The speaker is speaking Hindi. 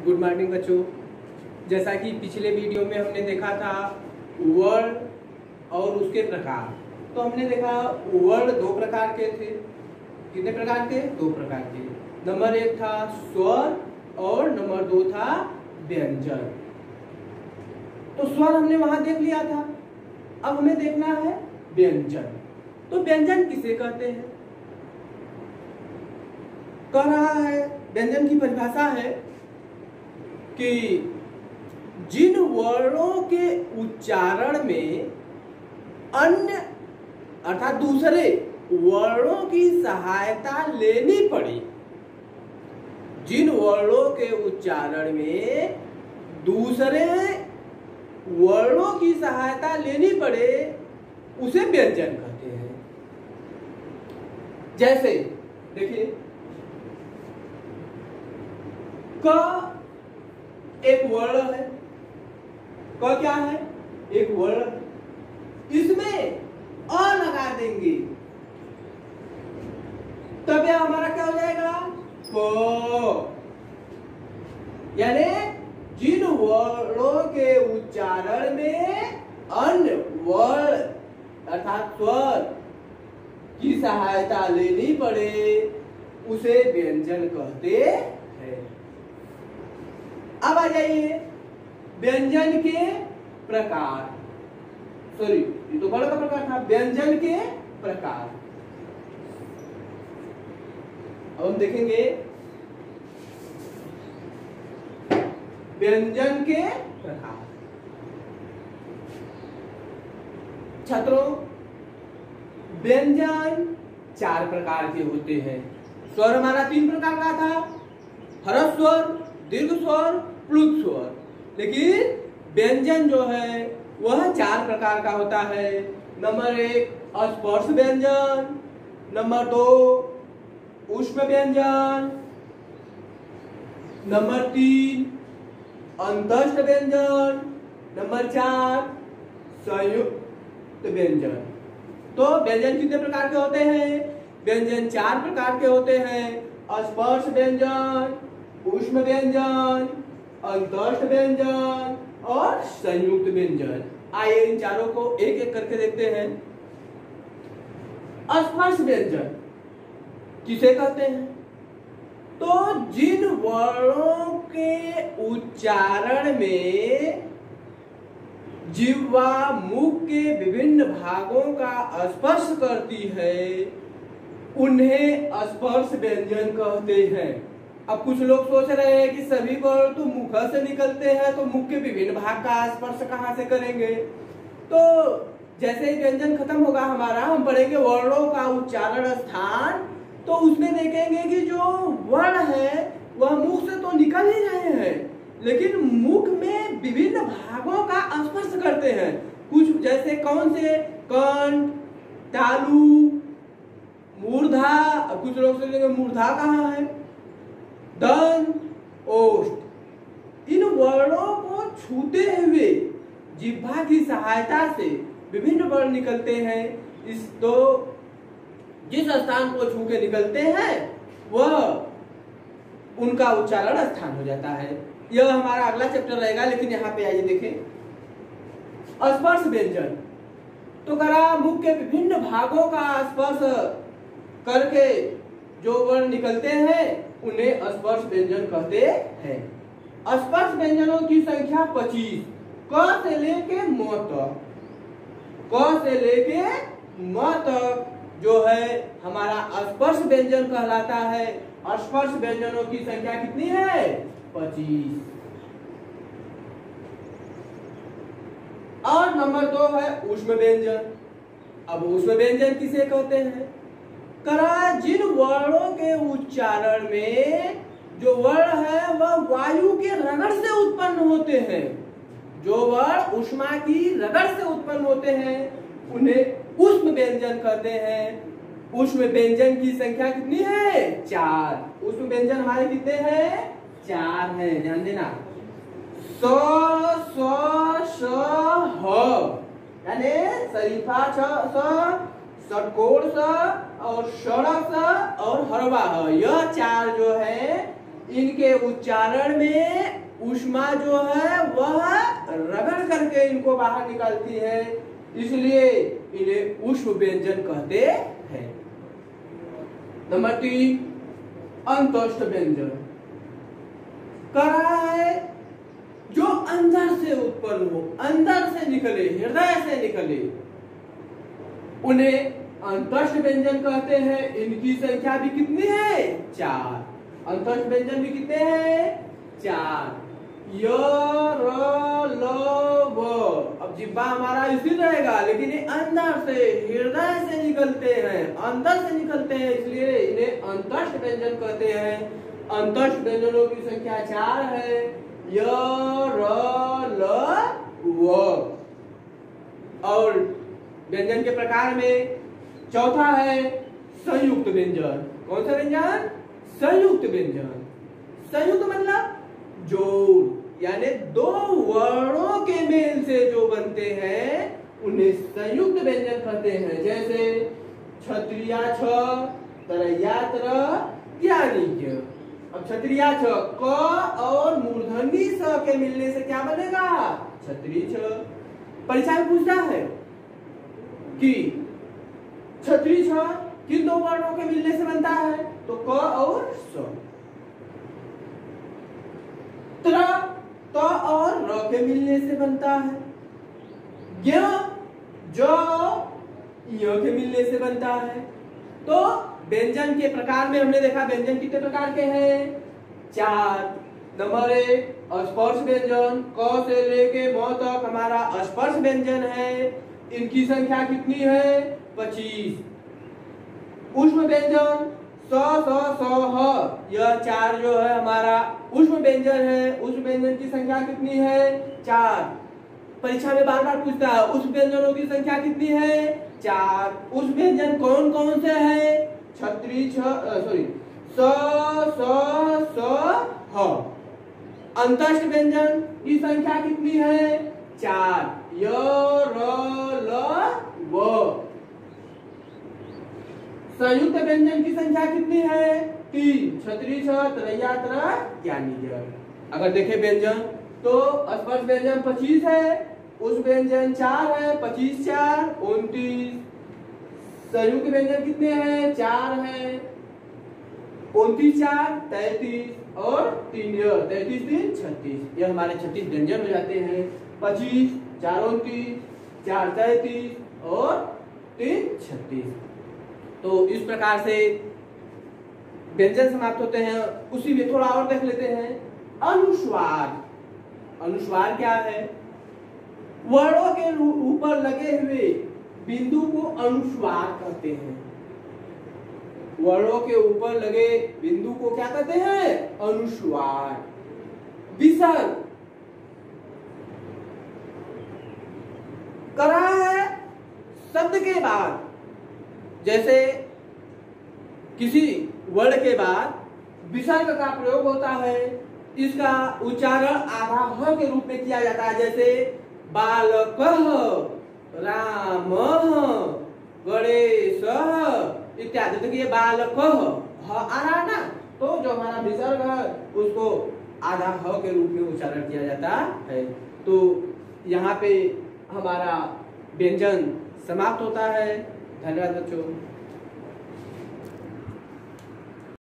गुड मॉर्निंग बच्चों। जैसा कि पिछले वीडियो में हमने देखा था वर्ण और उसके प्रकार, तो हमने देखा वर्ण दो प्रकार के थे। कितने प्रकार के? दो प्रकार के। नंबर एक था स्वर और नंबर दो था व्यंजन। तो स्वर हमने वहां देख लिया था, अब हमें देखना है व्यंजन। तो व्यंजन किसे कहते हैं? कह रहा है, व्यंजन की परिभाषा है कि जिन वर्णों के उच्चारण में अन्य अर्थात दूसरे वर्णों की सहायता लेनी पड़े, जिन वर्णों के उच्चारण में दूसरे वर्णों की सहायता लेनी पड़े उसे व्यंजन कहते हैं। जैसे देखिए, क एक वर्ण है। क क्या है? एक वर्ण। इसमें अ लगा देंगे तब यह हमारा क्या हो जाएगा? क। यानी जिन वर्णों के उच्चारण में अन्य वर्ण अर्थात स्वर की सहायता लेनी पड़े उसे व्यंजन कहते हैं। अब आ जाइए व्यंजन के प्रकार। सॉरी, ये तो वर्ण का प्रकार था। व्यंजन के प्रकार अब हम देखेंगे व्यंजन के प्रकार। छात्रों, व्यंजन चार प्रकार के होते हैं। स्वर हमारा तीन प्रकार का था, ह्रस्व स्वर, दीर्घ स्वर, प्लुत स्वर। लेकिन व्यंजन जो है वह चार प्रकार का होता है। नंबर एक स्पर्श व्यंजन, नंबर दो ऊष्म व्यंजन, नंबर तीन अंतस्थ व्यंजन, नंबर चार संयुक्त व्यंजन। तो व्यंजन कितने प्रकार के होते हैं? व्यंजन चार प्रकार के होते हैं। स्पर्श व्यंजन, ऊष्म व्यंजन, अंतस्थ व्यंजन और संयुक्त व्यंजन। आइए इन चारों को एक एक करके देखते हैं। स्पर्श व्यंजन किसे कहते हैं? तो जिन वर्णों के उच्चारण में जिह्वा मुख के विभिन्न भागों का स्पर्श करती है उन्हें स्पर्श व्यंजन कहते हैं। अब कुछ लोग सोच रहे हैं कि सभी वर्ण तो मुख से निकलते हैं, तो मुख के विभिन्न भाग का स्पर्श कहां से करेंगे? तो जैसे ही व्यंजन खत्म होगा हमारा, हम पढ़ेंगे वर्णों का उच्चारण स्थान। तो उसमें देखेंगे कि जो वर्ण है वह मुख से तो निकल ही रहे हैं, लेकिन मुख में विभिन्न भागों का स्पर्श करते हैं। कुछ जैसे कौन से? कंठ, तालु, मूर्धा। कुछ लोग सोचेंगे मूर्धा कहाँ है? दंत, ओष्ठ। इन वर्णों को छूते हुए जिह्वा की सहायता से विभिन्न वर्ण निकलते हैं। इस तो जिस स्थान को छू के निकलते हैं वह उनका उच्चारण स्थान हो जाता है। यह हमारा अगला चैप्टर रहेगा, लेकिन यहाँ पे आइए देखें स्पर्श व्यंजन। तो करा मुख के विभिन्न भागों का स्पर्श करके जो वर्ण निकलते हैं उन्हें स्पर्श व्यंजन कहते हैं। स्पर्श व्यंजनों की संख्या 25। क से लेके म तक, क से लेके म तक जो है हमारा स्पर्श व्यंजन कहलाता है। स्पर्श व्यंजनों की संख्या कितनी है? 25। और नंबर दो है ऊष्म व्यंजन। अब ऊष्म व्यंजन किसे कहते हैं? करा जिन वर्णों के उच्चारण में जो वर्ण है वह वायु के रगड़ से उत्पन्न होते हैं, जो वर्ण ऊष्मा की रगड़ से उत्पन्न होते हैं उन्हें ऊष्म व्यंजन कहते हैं। ऊष्म व्यंजन की संख्या कितनी है? 4। ऊष्म व्यंजन हमारे कितने हैं? 4 है, ध्यान देना। स, स, श, ह, यानी शरीफा स, षटकोण स और षड़क स और हरवा ह। यह चार जो है इनके उच्चारण में ऊष्मा जो है वह रगड़ करके इनको बाहर निकालती है, इसलिए इन्हें ऊष्म व्यंजन कहते हैं। नंबर 3 अंतस्थ व्यंजन कह रहा है जो अंदर से उत्पन्न हो, अंदर से निकले, हृदय से निकले, उन्हें अंतस्थ व्यंजन कहते हैं। इनकी संख्या भी कितनी है? 4। अंतस्थ व्यंजन भी कितने हैं? 4। य, र, ल, व। अब जिह्वा हमारा स्थिर रहेगा, लेकिन ये अंदर से, हृदय से निकलते हैं, अंदर से निकलते हैं, इसलिए इन्हें अंतस्थ व्यंजन कहते हैं। अंतस्थ व्यंजनों की संख्या 4 है, य, र, ल, व। और व्यंजन के प्रकार में चौथा है संयुक्त व्यंजन। कौन सा व्यंजन? संयुक्त व्यंजन। संयुक्त मतलब जोड़, यानी 2 वर्णों के मेल से जो बनते हैं उन्हें संयुक्त व्यंजन कहते हैं। जैसे क्षत्रिया छ, तरैया त्र, ज्ञानी ज्ञ। अब क्षत्रिया छ क और मूर्धन्य स के मिलने से क्या बनेगा? क्षत्रिय छ। परीक्षा में पूछता है कि क्षत्रिय छ किन 2 वर्णों के मिलने से बनता है? तो क और स। त्र त और र के मिलने से बनता है। ज्ञ ज य के मिलने से बनता है। तो व्यंजन के प्रकार में हमने देखा व्यंजन कितने प्रकार के हैं? 4। नंबर 1 स्पर्श व्यंजन, क से लेके म तक हमारा स्पर्श व्यंजन है। इनकी संख्या कितनी है? 25। ऊष्म व्यंजन स, स, स, ह, यह 4 जो है हमारा ऊष्म व्यंजन है। ऊष्म व्यंजन की संख्या कितनी है? 4। परीक्षा में बार बार पूछता है ऊष्म व्यंजनों की संख्या कितनी है? 4। ऊष्म व्यंजन कौन कौन से है? क्षत्रिय सॉरी स, स, स, ह। अंतस्थ व्यंजन की संख्या कितनी है? 4। य, र, ल, व। संयुक्त व्यंजन की संख्या कितनी है? 3। क्षत्रिय छ, तरैया त्र, ज्ञानी ज्ञ। अगर देखें व्यंजन तो स्पर्श व्यंजन 25 है, ऊष्म व्यंजन 4 है, 25 4 29। संयुक्त व्यंजन कितने हैं? 4 है, 29 4 33 और 3 33 3 36। ये हमारे 36 व्यंजन हो जाते हैं। 25 4 29 4 33 और 3 36। तो इस प्रकार से व्यंजन समाप्त होते हैं। उसी में थोड़ा और देख लेते हैं अनुस्वार। अनुस्वार क्या है? वर्णों के ऊपर लगे हुए बिंदु को अनुस्वार कहते हैं। वर्णों के ऊपर लगे बिंदु को क्या कहते हैं? अनुस्वार। विसर्ग करा है शब्द के बाद, जैसे किसी वर्ण के बाद विसर्ग का प्रयोग होता है। इसका उच्चारण आधा ह के रूप में किया जाता है। जैसे बालकः, रामः, गणेशः इत्यादि। तो ये बालकः ह आ रहा है ना, तो जो हमारा विसर्ग है उसको आधा ह के रूप में उच्चारण किया जाता है। तो यहाँ पे हमारा व्यंजन समाप्त होता है। धन्यवाद बच्चों।